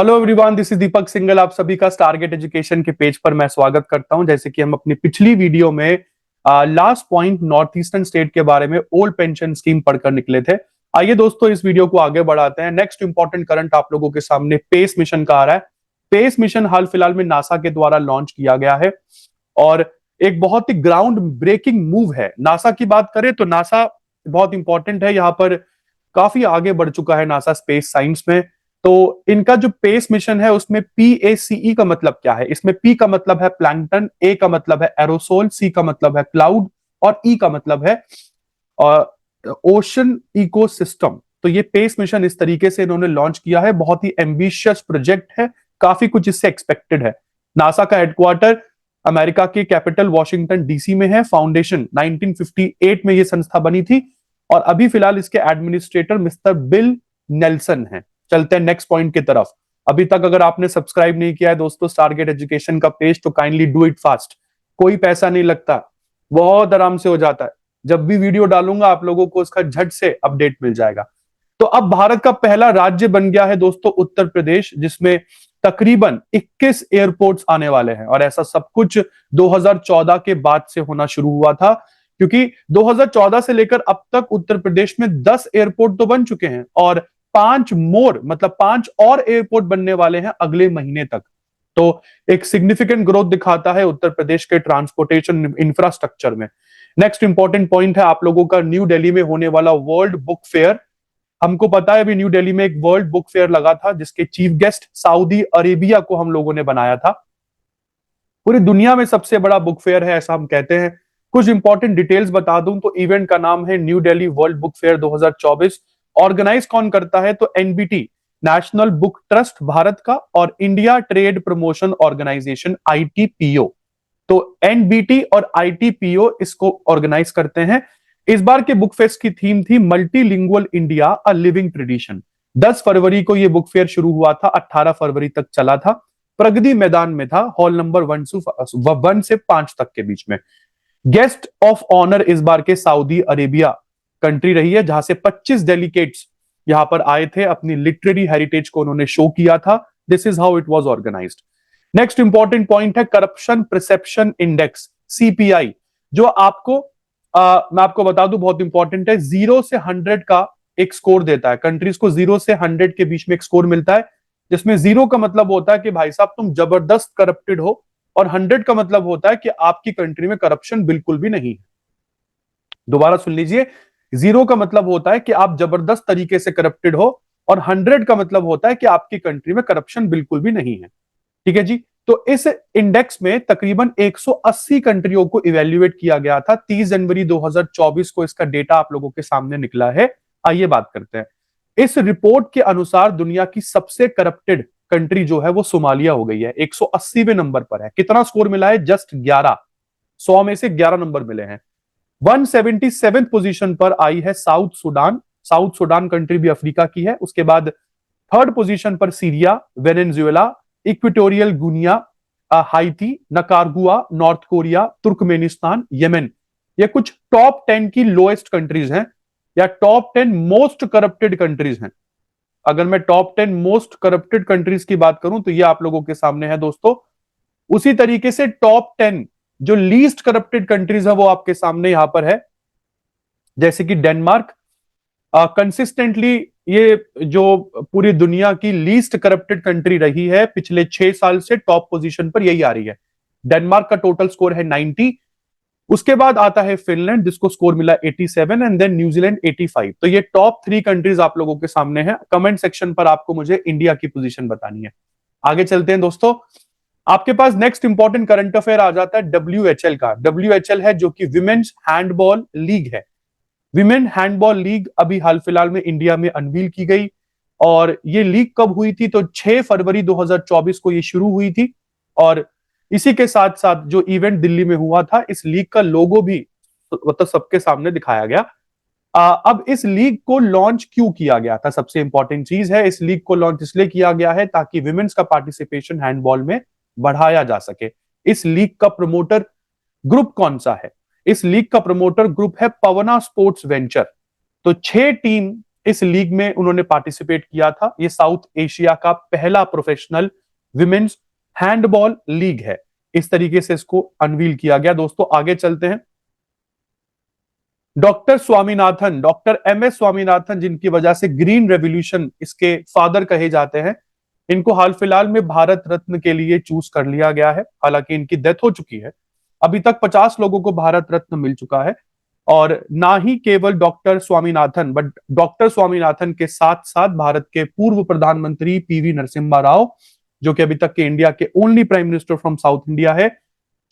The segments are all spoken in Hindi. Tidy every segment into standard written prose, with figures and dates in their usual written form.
Hello everyone, this is Deepak single. आप सभी का टारगेट एजुकेशन के पेज पर मैं स्वागत करता हूं। जैसे कि हम अपनी पिछली वीडियो में last point north eastern state के बारे में ओल्ड पेंशन स्कीम पढ़कर निकले थे। आइए दोस्तों, इस वीडियो को आगे बढ़ाते हैं। नेक्स्ट इंपॉर्टेंट करंट आप लोगों के सामने पेस मिशन का आ रहा है। पेस मिशन हाल फिलहाल में नासा के द्वारा लॉन्च किया गया है और एक बहुत ही ग्राउंड ब्रेकिंग मूव है। नासा की बात करें तो नासा बहुत इंपॉर्टेंट है, यहाँ पर काफी आगे बढ़ चुका है नासा स्पेस साइंस में। तो इनका जो पेस मिशन है उसमें PACE का मतलब क्या है? इसमें P का मतलब है प्लैंकटन, A का मतलब है एरोसोल, C का मतलब है क्लाउड और E का मतलब है ओशन इकोसिस्टम। तो ये पेस मिशन इस तरीके से इन्होंने लॉन्च किया है। बहुत ही एम्बिशियस प्रोजेक्ट है, काफी कुछ इससे एक्सपेक्टेड है। नासा का हेडक्वार्टर अमेरिका के कैपिटल वॉशिंगटन DC में है। फाउंडेशन 1958 में ये संस्था बनी थी और अभी फिलहाल इसके एडमिनिस्ट्रेटर मिस्टर बिल नेल्सन हैं। चलते हैं नेक्स्ट पॉइंट की तरफ। अभी तक अगर आपने सब्सक्राइब नहीं किया है दोस्तों टारगेट एजुकेशन का पेज, तो काइंडली डू इट फास्ट। कोई पैसा नहीं लगता, बहुत आराम से हो जाता है। जब भी वीडियो डालूंगा आप लोगों को उसका झट से अपडेट मिल जाएगा। तो अब भारत का पहला राज्य बन गया है दोस्तों उत्तर प्रदेश, जिसमें तकरीबन 21 एयरपोर्ट्स आने वाले हैं। और ऐसा सब कुछ 2014 के बाद से होना शुरू हुआ था, क्योंकि 2014 से लेकर अब तक उत्तर प्रदेश में 10 एयरपोर्ट तो बन चुके हैं और 5 और एयरपोर्ट बनने वाले हैं अगले महीने तक। तो एक सिग्निफिकेंट ग्रोथ दिखाता है उत्तर प्रदेश के ट्रांसपोर्टेशन इंफ्रास्ट्रक्चर में। नेक्स्ट इंपॉर्टेंट पॉइंट है आप लोगों का न्यू दिल्ली में होने वाला वर्ल्ड बुक फेयर। हमको पता है अभी न्यू दिल्ली में एक वर्ल्ड बुक फेयर लगा था, जिसके चीफ गेस्ट सऊदी अरेबिया को हम लोगों ने बनाया था। पूरी दुनिया में सबसे बड़ा बुक फेयर है ऐसा हम कहते हैं। कुछ इंपॉर्टेंट डिटेल्स बता दूं तो इवेंट का नाम है new Delhi world book fair 2024। Organise कौन करता है? तो NBT, national book trust Bharat का, और India trade promotion organisation ITPO। तो NBT और ITPO इसको ऑर्गेनाइज करते हैं। इस बार के बुक फेस्ट की थीम थी multilingual India a living tradition. 10 फरवरी को यह बुक फेयर शुरू हुआ था, 18 फरवरी तक चला था। प्रगति मैदान में था, हॉल नंबर 1 से 5 तक के बीच में। गेस्ट ऑफ ऑनर इस बार के सऊदी अरेबिया कंट्री रही है, जहां से 25 डेलीगेट्स यहां पर आए थे। अपनी लिटरेरी हेरिटेज को उन्होंने शो किया था। This is how it was organised. Next important point है करप्शन परसेप्शन इंडेक्स, CPI, जो आपको मैं आपको बता दूं बहुत इंपॉर्टेंट है। 0 से 100 का एक स्कोर देता है। कंट्रीज को 0 से 100 के बीच में एक स्कोर मिलता है, जिसमें 0 का मतलब होता है कि भाई साहब तुम जबरदस्त करप्टेड हो, और 100 का मतलब होता है कि आपकी कंट्री में करप्शन बिल्कुल भी नहीं है। दोबारा सुन लीजिए, 0 का मतलब होता है कि आप जबरदस्त तरीके से करप्टेड हो, और 100 का मतलब होता है कि आपकी कंट्री में करप्शन बिल्कुल भी नहीं है। ठीक है जी। तो इस इंडेक्स में तकरीबन 180 कंट्रियों को इवेल्युएट किया गया था। 30 जनवरी 2024 को इसका डेटा आप लोगों के सामने निकला है। आइए बात करते हैं। इस रिपोर्ट के अनुसार दुनिया की सबसे करप्टेड कंट्री जो है वो सोमालिया हो गई है। 180वें नंबर पर है। कितना स्कोर मिला है? जस्ट 11। 100 में से 11 नंबर मिले हैं। 177 पोजीशन पर आई है South Sudan. South Sudan country भी अफ्रीका की है। उसके बाद थर्ड पोजीशन पर Syria, Venezuela, Equatorial Guinea, Haiti, Nicaragua, North Korea, Turkmenistan, Yemen. ये कुछ टॉप 10 की लोएस्ट कंट्रीज हैं, या टॉप 10 मोस्ट करप्टेड कंट्रीज हैं। अगर मैं टॉप 10 मोस्ट करप्टेड कंट्रीज की बात करूं तो ये आप लोगों के सामने है दोस्तों। उसी तरीके से टॉप 10 जो लीस्ट करप्टेड कंट्रीज है वो आपके सामने यहां पर है। जैसे कि डेनमार्क कंसिस्टेंटली ये जो पूरी दुनिया की लीस्ट करप्टेड कंट्री रही है पिछले 6 साल से टॉप पोजीशन पर यही आ रही है। डेनमार्क का टोटल स्कोर है 90। उसके बाद आता है फिनलैंड, जिसको स्कोर मिला 87, एंड देन न्यूजीलैंड 85। तो ये टॉप 3 कंट्रीज आप लोगों के सामने है। कमेंट सेक्शन पर आपको मुझे इंडिया की पोजीशन बतानी है। आगे चलते हैं दोस्तों। आपके पास नेक्स्ट इंपॉर्टेंट करंट अफेयर आ जाता है WHL का। WHL है जो कि विमेन्स हैंडबॉल लीग है। विमेन हैंडबॉल लीग अभी हाल फिलहाल में इंडिया में अनवील की गई। और ये लीग कब हुई थी? तो 6 फरवरी 2024 को ये शुरू हुई थी। और इसी के साथ साथ जो इवेंट दिल्ली में हुआ था, इस लीग का लोगो भी मतलब सबके सामने दिखाया गया। अब इस लीग को लॉन्च क्यों किया गया था? सबसे इंपॉर्टेंट चीज है, इस लीग को लॉन्च इसलिए किया गया है ताकि विमेन्स का पार्टिसिपेशन हैंडबॉल में बढ़ाया जा सके। इस लीग का प्रमोटर ग्रुप कौन सा है? इस लीग का प्रमोटर ग्रुप है पवना स्पोर्ट्स वेंचर। तो 6 टीम इस लीग में उन्होंने पार्टिसिपेट किया था। ये साउथ एशिया का पहला प्रोफेशनल विमेन्स हैंडबॉल लीग है। इस तरीके से इसको अनवील किया गया। दोस्तों आगे चलते हैं। Doctor Swaminathan, doctor MS Swaminathan, जिनकी वजह से ग्रीन रेवोल्यूशन इसके फादर कहे जाते हैं, इनको हाल फिलहाल में भारत रत्न के लिए चूज कर लिया गया है। हालांकि इनकी डेथ हो चुकी है। अभी तक 50 लोगों को भारत रत्न मिल चुका है। और ना ही केवल doctor Swaminathan, but doctor Swaminathan के साथ साथ भारत के पूर्व प्रधानमंत्री पीवी नरसिम्हा राव, जो कि अभी तक के इंडिया के only prime minister from south India है,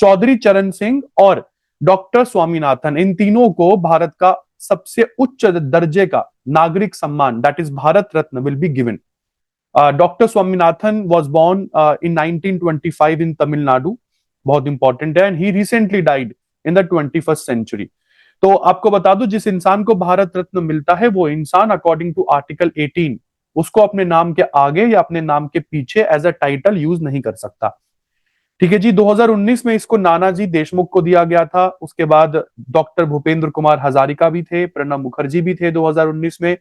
चौधरी चरण सिंह और डॉक्टर स्वामीनाथन, इन तीनों को भारत का सबसे उच्च दर्जे का नागरिक सम्मान, that is Bharat Ratna, will be given. Doctor Swaminathan was born in 1925 in Tamil Nadu, बहुत इंपॉर्टेंट है, and he recently died in the 21st century. तो आपको बता दूं, जिस इंसान को भारत रत्न मिलता है वो इंसान अकॉर्डिंग टू आर्टिकल 18 उसको अपने नाम के आगे या अपने नाम के पीछे एज अ टाइटल यूज नहीं कर सकता। ठीक है जी। 2019 में इसको नानाजी देशमुख को दिया गया था। उसके बाद डॉक्टर भूपेंद्र कुमार हजारिका भी थे, प्रणब मुखर्जी भी थे 2019 में,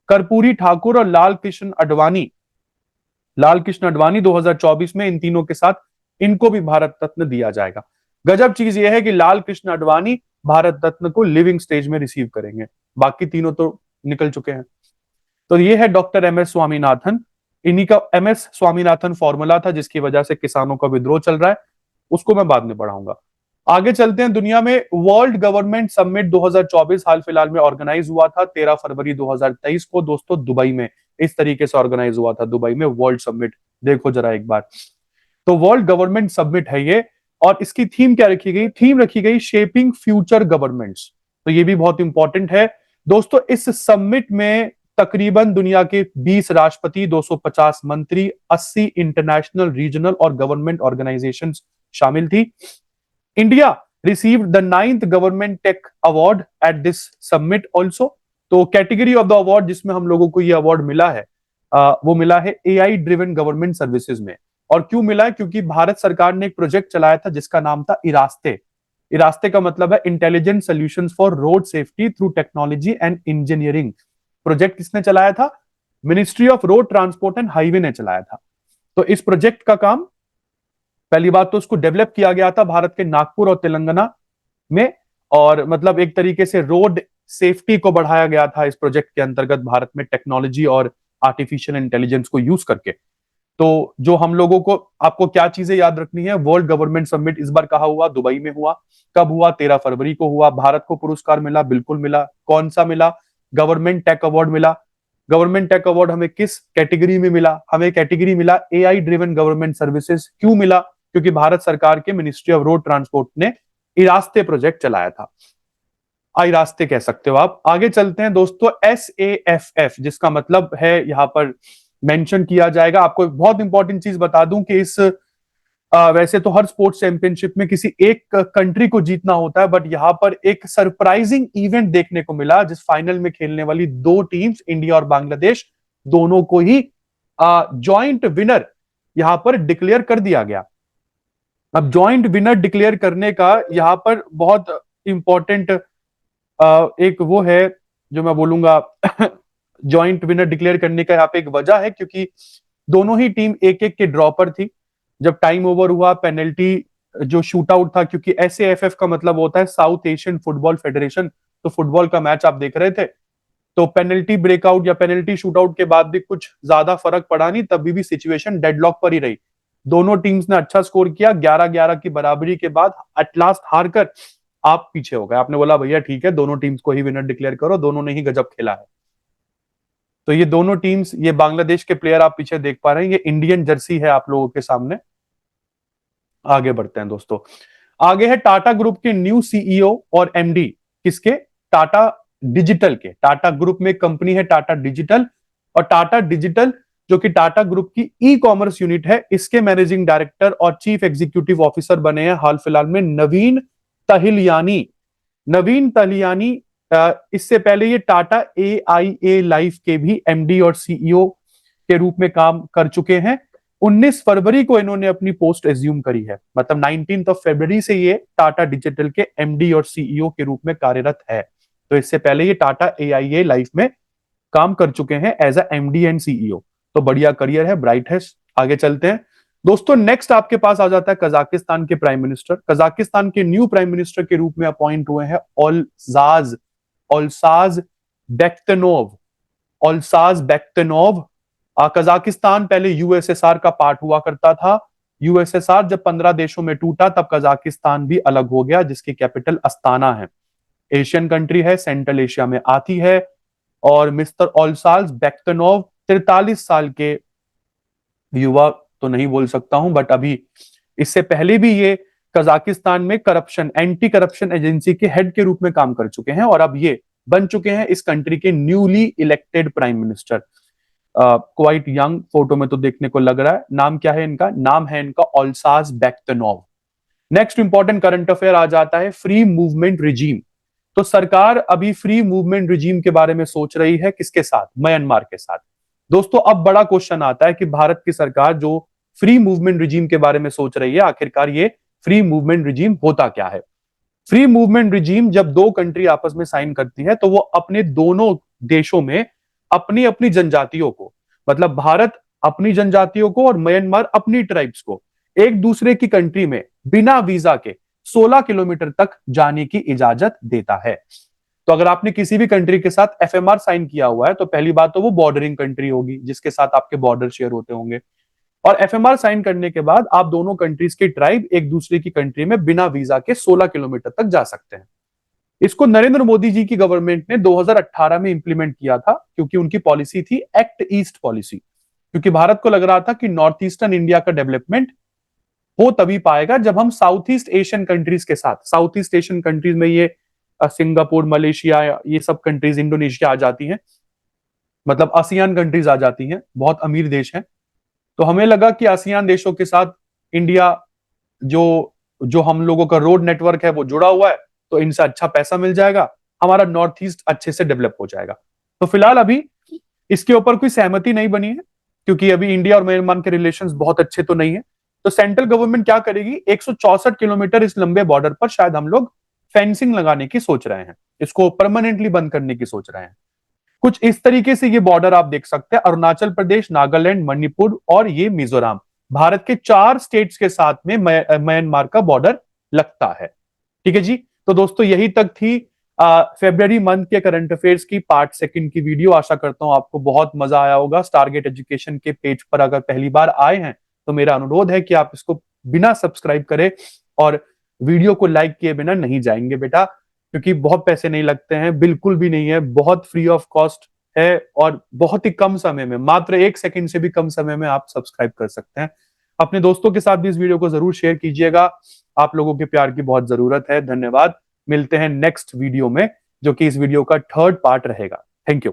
कर्पूरी ठाकुर और लाल कृष्ण अडवाणी 2024 में। इन तीनों के साथ इनको भी भारत रत्न दिया जाएगा। गजब चीज यह है कि लाल कृष्ण अडवाणी भारत रत्न को लिविंग स्टेज में रिसीव करेंगे, बाकी तीनों तो निकल चुके हैं। तो ये है डॉक्टर एम एस स्वामीनाथन। इन्हीं का एम एस स्वामीनाथन फॉर्मूला था जिसकी वजह से किसानों का विद्रोह चल रहा है, उसको मैं बाद में पढ़ाऊंगा। आगे चलते हैं। दुनिया में वर्ल्ड गवर्नमेंट समिट 2024 हाल फिलहाल में ऑर्गेनाइज हुआ था 13 फरवरी 2023 को, दोस्तों दुबई में। इस तरीके से ऑर्गेनाइज हुआ था दुबई में वर्ल्ड समिट, देखो जरा एक बार। तो वर्ल्ड गवर्नमेंट समिट है ये, और इसकी थीम क्या रखी गई? थीम रखी गई शेपिंग फ्यूचर गवर्नमेंट्स। तो ये भी बहुत इंपॉर्टेंट है दोस्तों। इस समिट में तकरीबन दुनिया के 20 राष्ट्रपति, 250 मंत्री, 80 इंटरनेशनल, रीजनल और गवर्नमेंट ऑर्गेनाइजेशंस शामिल थी। India received the 9th government tech award at this summit also. तो कैटेगरी ऑफ द अवार्ड जिसमें हम लोगों को यह अवार्ड मिला है वो मिला है एआई ड्रिवन गवर्नमेंट सर्विसेज में। और क्यों मिला है? क्योंकि भारत सरकार ने एक प्रोजेक्ट चलाया था जिसका नाम था इरास्ते। इरास्ते का मतलब है intelligent solutions for road safety through technology and engineering. Project किसने चलाया था? Ministry of road transport and highway ने चलाया था। तो इस प्रोजेक्ट का काम, पहली बात तो उसको डेवलप किया गया था भारत के नागपुर और तेलंगाना में, और मतलब एक तरीके से रोड सेफ्टी को बढ़ाया गया था इस प्रोजेक्ट के अंतर्गत भारत में टेक्नोलॉजी और आर्टिफिशियल इंटेलिजेंस को यूज करके। तो जो हम लोगों को, आपको क्या चीजें याद रखनी है? वर्ल्ड गवर्नमेंट समिट इस बार कहाँ हुआ? दुबई में हुआ। कब हुआ? 13 फरवरी को हुआ। भारत को पुरस्कार मिला? बिल्कुल मिला। कौन सा मिला? गवर्नमेंट टेक अवार्ड मिला। गवर्नमेंट टेक अवार्ड हमें किस कैटेगरी में मिला? हमें कैटेगरी मिला एआई ड्रिवन गवर्नमेंट सर्विसेज। क्यों मिला? क्योंकि भारत सरकार के मिनिस्ट्री ऑफ रोड ट्रांसपोर्ट ने इरास्ते प्रोजेक्ट चलाया था। रास्ते कह सकते हो आप। आगे चलते हैं दोस्तों। SAFF जिसका मतलब है यहां पर मेंशन किया जाएगा। आपको एक बहुत इंपॉर्टेंट चीज बता दूं कि इस वैसे तो हर स्पोर्ट्स चैंपियनशिप में किसी एक कंट्री को जीतना होता है, बट यहां पर एक सरप्राइजिंग इवेंट देखने को मिला जिस फाइनल में खेलने वाली दो टीम्स, इंडिया और बांग्लादेश, दोनों को ही जॉइंट विनर यहां पर डिक्लेयर कर दिया गया। अब जॉइंट विनर डिक्लेयर करने का यहां पर बहुत इंपॉर्टेंट एक वो है जो मैं बोलूंगा जॉइंट विनर डिक्लेयर करने का यहाँ पे एक वजह है, क्योंकि दोनों ही टीम एक एक के ड्रॉ पर थी। जब टाइम ओवर हुआ, पेनल्टी जो शूट आउट था, क्योंकि SAFF का मतलब होता है साउथ एशियन फुटबॉल फेडरेशन, तो फुटबॉल का मैच आप देख रहे थे, तो पेनल्टी ब्रेकआउट या पेनल्टी शूट आउट के बाद भी कुछ ज्यादा फर्क पड़ा नहीं, तभी भी सिचुएशन डेडलॉक पर ही रही। दोनों टीम्स ने अच्छा स्कोर किया। 11-11 की बराबरी के बाद एट लास्ट हारकर आप पीछे हो गए। आपने बोला भैया ठीक है, दोनों टीम्स को ही विनर डिक्लेयर करो, दोनों ने ही गजब खेला है। तो ये दोनों टीम्स, ये बांग्लादेश के प्लेयर आप पीछे देख पा रहे हैं, ये इंडियन जर्सी है आप लोगों के सामने। आगे बढ़ते हैं दोस्तों। आगे है टाटा ग्रुप के न्यू CEO और MD, किसके? टाटा डिजिटल के। टाटा ग्रुप में कंपनी है टाटा डिजिटल, और टाटा डिजिटल जो कि टाटा ग्रुप की ई-कॉमर्स यूनिट है, इसके मैनेजिंग डायरेक्टर और चीफ एग्जीक्यूटिव ऑफिसर बने हैं हाल फिलहाल में नवीन तहिलियानी। नवीन तहिलियानी इससे पहले ये टाटा AIA लाइफ के भी MD और CEO के रूप में काम कर चुके हैं। 19 फरवरी को इन्होंने अपनी पोस्ट एज्यूम करी है, मतलब 19th फरवरी से ये टाटा डिजिटल के MD और CEO के रूप में कार्यरत है। तो इससे पहले ये टाटा AIA लाइफ में काम कर चुके हैं as a MD and CEO. तो बढ़िया करियर है, ब्राइट है। आगे चलते हैं दोस्तों। नेक्स्ट आपके पास आ जाता है कजाकिस्तान के प्राइम मिनिस्टर। कजाकिस्तान के न्यू प्राइम मिनिस्टर के रूप में अपॉइंट हुए हैं ओल्साज बेक्तनोव। ओल्साज बेक्तनोव। कजाकिस्तान पहले यूएसएसआर का पार्ट हुआ करता था। यूएसएसआर जब 15 देशों में टूटा तब कजाकिस्तान भी अलग हो गया, जिसकी कैपिटल अस्ताना है। एशियन कंट्री है, सेंट्रल एशिया में आती है। और मिस्टर ओल्साज बेक्तनोव 43 साल के युवा तो नहीं बोल सकता हूं, बट अभी इससे पहले भी ये कजाकिस्तान में करप्शन एंटी करप्शन एजेंसी के हेड के रूप में काम कर चुके हैं और अब ये बन चुके हैं इस कंट्री के newly elected prime minister. Quite young photo में तो देखने को लग रहा है। नाम क्या है इनका? नाम है इनका ओल्साज बेक्तनोव। नेक्स्ट इंपॉर्टेंट करंट अफेयर आ जाता है फ्री मूवमेंट रिजीम। तो सरकार अभी फ्री मूवमेंट रिजीम के बारे में सोच रही है, किसके साथ? म्यांमार के साथ। दोस्तों अब बड़ा क्वेश्चन आता है कि भारत की सरकार जो फ्री मूवमेंट रिजीम के बारे में सोच रही है, आखिरकार ये फ्री मूवमेंट रिजीम होता क्या है? फ्री मूवमेंट रिजीम जब दो कंट्री आपस में साइन करती है तो वो अपने दोनों देशों में अपनी अपनी जनजातियों को, मतलब भारत अपनी जनजातियों को और म्यांमार अपनी ट्राइब्स को एक दूसरे की कंट्री में बिना वीजा के 16 किलोमीटर तक जाने की इजाजत देता है। तो अगर आपने किसी भी कंट्री के साथ एफएमआर साइन किया हुआ है तो पहली बात तो वो बॉर्डरिंग कंट्री होगी जिसके साथ आपके बॉर्डर शेयर होते होंगे। और एफएमआर साइन करने के बाद आप दोनों कंट्रीज की ट्राइब एक दूसरे की कंट्री में बिना वीजा के 16 किलोमीटर तक जा सकते हैं। इसको नरेंद्र मोदी जी की गवर्नमेंट ने 2018 में इंप्लीमेंट किया था क्योंकि उनकी पॉलिसी थी एक्ट ईस्ट पॉलिसी। क्योंकि भारत को लग रहा था कि नॉर्थ ईस्टर्न इंडिया का डेवलपमेंट हो तभी पाएगा जब हम साउथ ईस्ट एशियन कंट्रीज के साथ, साउथ ईस्ट एशियन कंट्रीज में ये सिंगापुर, मलेशिया, ये सब कंट्रीज, इंडोनेशिया आ जाती हैं, मतलब आसियान कंट्रीज आ जाती हैं, बहुत अमीर देश हैं। तो हमें लगा कि आसियान देशों के साथ इंडिया जो जो हम लोगों का रोड नेटवर्क है वो जुड़ा हुआ है, तो इनसे अच्छा पैसा मिल जाएगा, हमारा नॉर्थ ईस्ट अच्छे से डेवलप हो जाएगा। तो फिलहाल अभी इसके ऊपर कोई सहमति नहीं बनी है क्योंकि अभी इंडिया और म्यांमार के रिलेशंस बहुत अच्छे तो नहीं है। तो सेंट्रल गवर्नमेंट क्या करेगी, 164 किलोमीटर इस लंबे बॉर्डर पर शायद हम लोग फेंसिंग लगाने की सोच रहे हैं, इसको परमानेंटली बंद करने की सोच रहे हैं। कुछ इस तरीके से ये बॉर्डर आप देख सकते हैं, अरुणाचल प्रदेश, नागालैंड, मणिपुर और ये मिजोरम, भारत के 4 स्टेट्स के साथ में म्यांमार का बॉर्डर लगता है। ठीक है जी। तो दोस्तों यही तक थी फरवरी मंथ के करंट अफेयर्स की पार्ट सेकंड की वीडियो। आशा करता हूं आपको बहुत मजा आया होगा। स्टारगेट एजुकेशन के पेज पर अगर पहली बार आए हैं तो मेरा अनुरोध है कि आप इसको बिना सब्सक्राइब करे और वीडियो को लाइक किए बिना नहीं जाएंगे बेटा, क्योंकि बहुत पैसे नहीं लगते हैं, बिल्कुल भी नहीं है, बहुत फ्री ऑफ कॉस्ट है और बहुत ही कम समय में, मात्र 1 सेकंड से भी कम समय में आप सब्सक्राइब कर सकते हैं। अपने दोस्तों के साथ भी इस वीडियो को जरूर शेयर कीजिएगा, आप लोगों के प्यार की बहुत जरूरत है। धन्यवाद। मिलते हैं नेक्स्ट वीडियो में जो कि इस वीडियो का 3rd पार्ट रहेगा। Thank you.